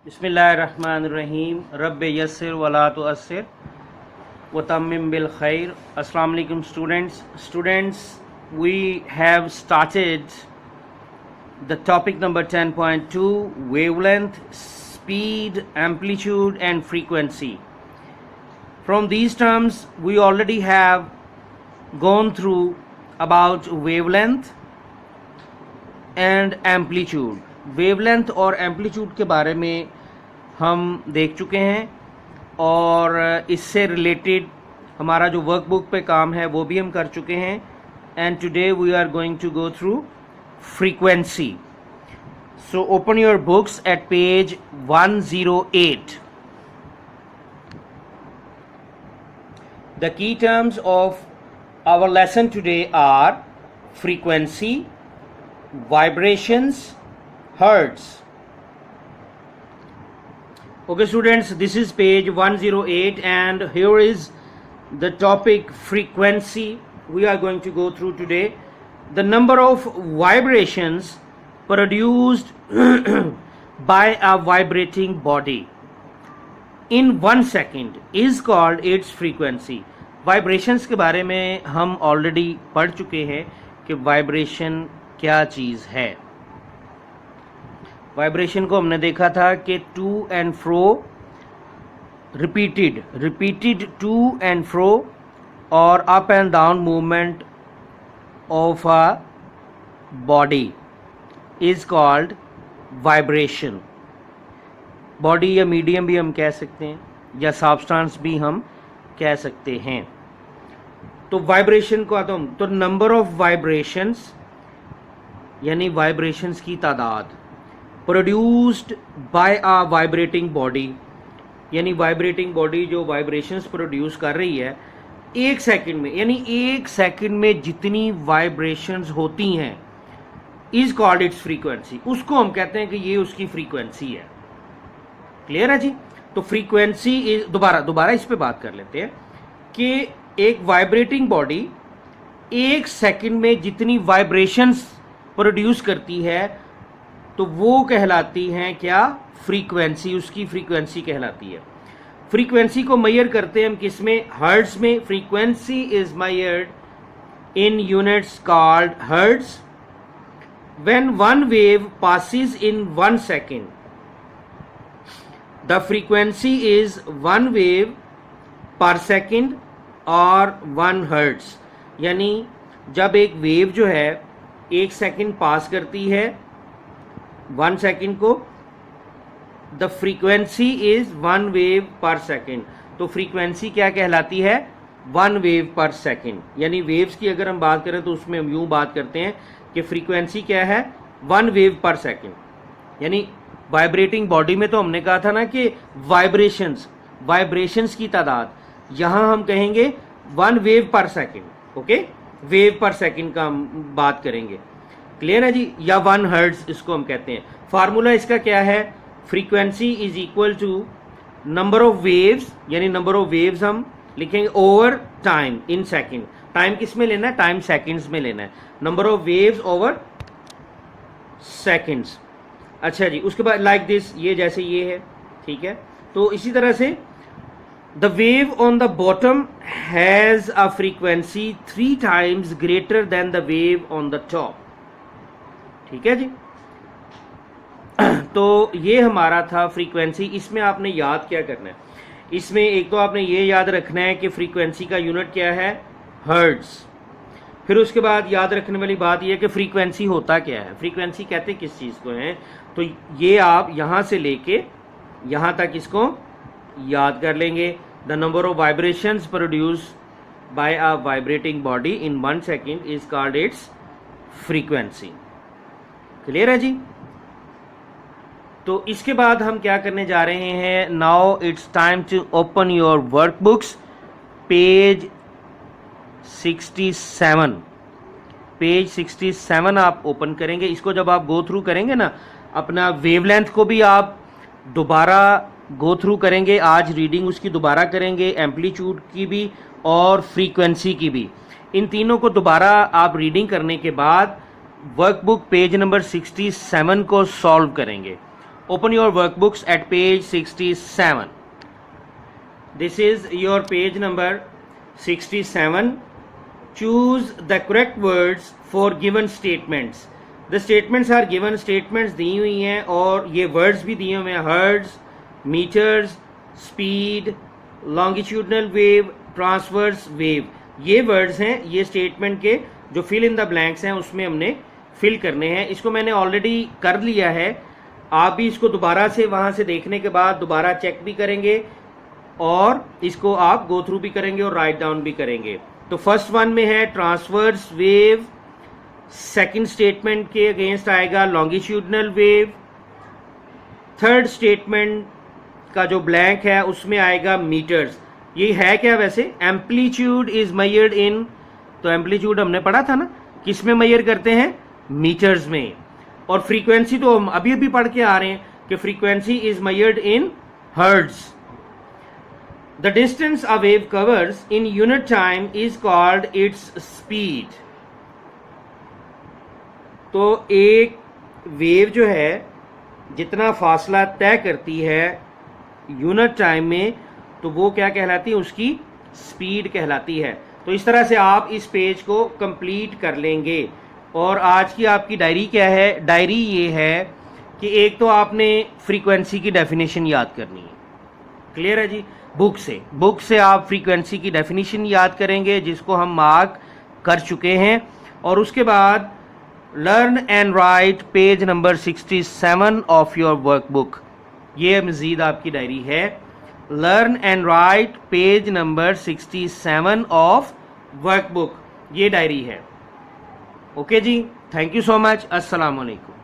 बिस्मिल्लाहिर्रहमानिर्रहीम रब्बे यस्सिर वला तुअस्सिर व तम्मिम बिल खैर। अस्सलाम वालेकुम students, we have started the topic number 10.2, wavelength, speed, amplitude and frequency. From these terms we already have gone through about wavelength and amplitude. Wavelength और amplitude के बारे में हम देख चुके हैं और इससे रिलेटेड हमारा जो वर्कबुक पे काम है वो भी हम कर चुके हैं। And today we are going to go through frequency. So open your books at page 108। The key terms of our lesson today are frequency, vibrations, hertz. Okay students, this is page 108 and here is the topic frequency we are going to go through today. The number of vibrations produced by a vibrating body in 1 second is called its frequency. Vibrations के बारे में हम already पढ़ चुके हैं कि vibration क्या चीज़ है। वाइब्रेशन को हमने देखा था कि to and fro repeated to and fro और up and down movement of a body is called vibration. Body या मीडियम भी हम कह सकते हैं या सब्सटेंस भी हम कह सकते हैं। तो वाइब्रेशन को आता हूँ तो नंबर ऑफ वाइब्रेशंस यानी वाइब्रेशंस की तादाद, produced by a vibrating body यानी वाइब्रेटिंग बॉडी जो वाइब्रेशंस प्रोड्यूस कर रही है एक सेकंड में, यानी एक सेकंड में जितनी वाइब्रेशंस होती हैं इज कॉल्ड इट्स फ्रीक्वेंसी। उसको हम कहते हैं कि ये उसकी फ्रीक्वेंसी है। क्लियर है जी? तो फ्रीक्वेंसी इज दोबारा इस पे बात कर लेते हैं कि एक वाइब्रेटिंग बॉडी एक सेकंड में जितनी वाइब्रेशंस प्रोड्यूस करती है तो वो कहलाती हैं क्या? फ्रीक्वेंसी। उसकी फ्रीक्वेंसी कहलाती है। फ्रीक्वेंसी को मेजर करते हैं हम किस में? हर्ट्ज में। Frequency is measured in units called hertz. When one wave passes in 1 second the frequency is 1 wave पर सेकेंड और 1 हर्ट्ज। यानी जब एक वेव जो है 1 सेकेंड पास करती है 1 सेकेंड को, द फ्रीक्वेंसी इज 1 वेव पर सेकेंड। तो फ्रीक्वेंसी क्या कहलाती है? 1 वेव पर सेकेंड। यानी वेव्स की अगर हम बात करें तो उसमें हम यूं बात करते हैं कि फ्रीक्वेंसी क्या है? 1 वेव पर सेकेंड। यानी वाइब्रेटिंग बॉडी में तो हमने कहा था ना कि वाइब्रेशंस की तादाद, यहां हम कहेंगे 1 वेव पर सेकेंड। ओके, वेव पर सेकेंड का हम बात करेंगे। क्लियर है जी? या 1 हर्ट्ज इसको हम कहते हैं। फार्मूला इसका क्या है? Frequency is equal to number of waves, यानी नंबर ऑफ वेव्स हम लिखेंगे over time in second. Time किस में लेना है? टाइम सेकेंड्स में लेना है। Number of waves over seconds. अच्छा जी, उसके बाद लाइक दिस, ये जैसे ये है, ठीक है। तो इसी तरह से the wave on the bottom has a frequency 3 times greater than the wave on the top. ठीक है जी? तो ये हमारा था फ्रीक्वेंसी। इसमें आपने याद क्या करना है? इसमें एक तो आपने ये याद रखना है कि फ्रीक्वेंसी का यूनिट क्या है? हर्ट्ज। फिर उसके बाद याद रखने वाली बात यह है कि फ्रीक्वेंसी होता क्या है, फ्रीक्वेंसी कहते किस चीज़ को हैं। तो ये आप यहाँ से लेके यहाँ तक इसको याद कर लेंगे। The number of vibrations produce by a vibrating body in 1 second is called its frequency. Clear है जी? तो इसके बाद हम क्या करने जा रहे हैं? Now it's time to open your workbooks. Page 67, page 67 आप ओपन करेंगे। इसको जब आप गो थ्रू करेंगे ना, अपना वेवलेंथ को भी आप दोबारा गो थ्रू करेंगे। आज रीडिंग उसकी दोबारा करेंगे, एम्पलीट्यूड की भी और फ्रीक्वेंसी की भी। इन तीनों को दोबारा आप रीडिंग करने के बाद वर्कबुक पेज नंबर 67 को सॉल्व करेंगे open your workbooks at page 67. This is your page number 67. Choose the correct words for given statements. The statements are given statements दी हुई हैं और ये words भी दिए हुए हैं, hertz, meters, speed, longitudinal wave, transverse wave. ये words हैं, ये statement के जो fill in the blanks हैं उसमें हमने fill करने हैं. इसको मैंने already कर लिया है, आप भी इसको दोबारा से वहाँ से देखने के बाद दोबारा चेक भी करेंगे और इसको आप गो थ्रू भी करेंगे और राइट डाउन भी करेंगे. तो फर्स्ट वन में है ट्रांसवर्स वेव, सेकंड स्टेटमेंट के अगेंस्ट आएगा लॉन्गिट्यूडनल वेव, थर्ड स्टेटमेंट का जो ब्लैंक है उसमें आएगा मीटर्स. ये है क्या वैसे? एम्पलीट्यूड इज मेजर्ड इन, तो एम्पलीट्यूड हमने पढ़ा था ना, किस में मेजर करते हैं? मीटर्स में. और फ्रीक्वेंसी तो हम अभी अभी पढ़ के आ रहे हैं कि frequency is measured in hertz. The distance a wave covers in unit time is called its speed. तो एक वेव जो है जितना फासला तय करती है यूनिट टाइम में, तो वो क्या कहलाती है? उसकी स्पीड कहलाती है. तो इस तरह से आप इस पेज को कंप्लीट कर लेंगे. और आज की आपकी डायरी क्या है? डायरी ये है कि एक तो आपने फ्रीक्वेंसी की डेफिनेशन याद करनी है. क्लियर है जी? बुक से आप फ्रीक्वेंसी की डेफिनेशन याद करेंगे जिसको हम मार्क कर चुके हैं. और उसके बाद learn and write page number 67 of your workbook. ये मजीद आपकी डायरी है. Learn and write page number 67 of workbook, ये डायरी है. ओके जी, थैंक यू सो मच. अस्सलाम वालेकुम.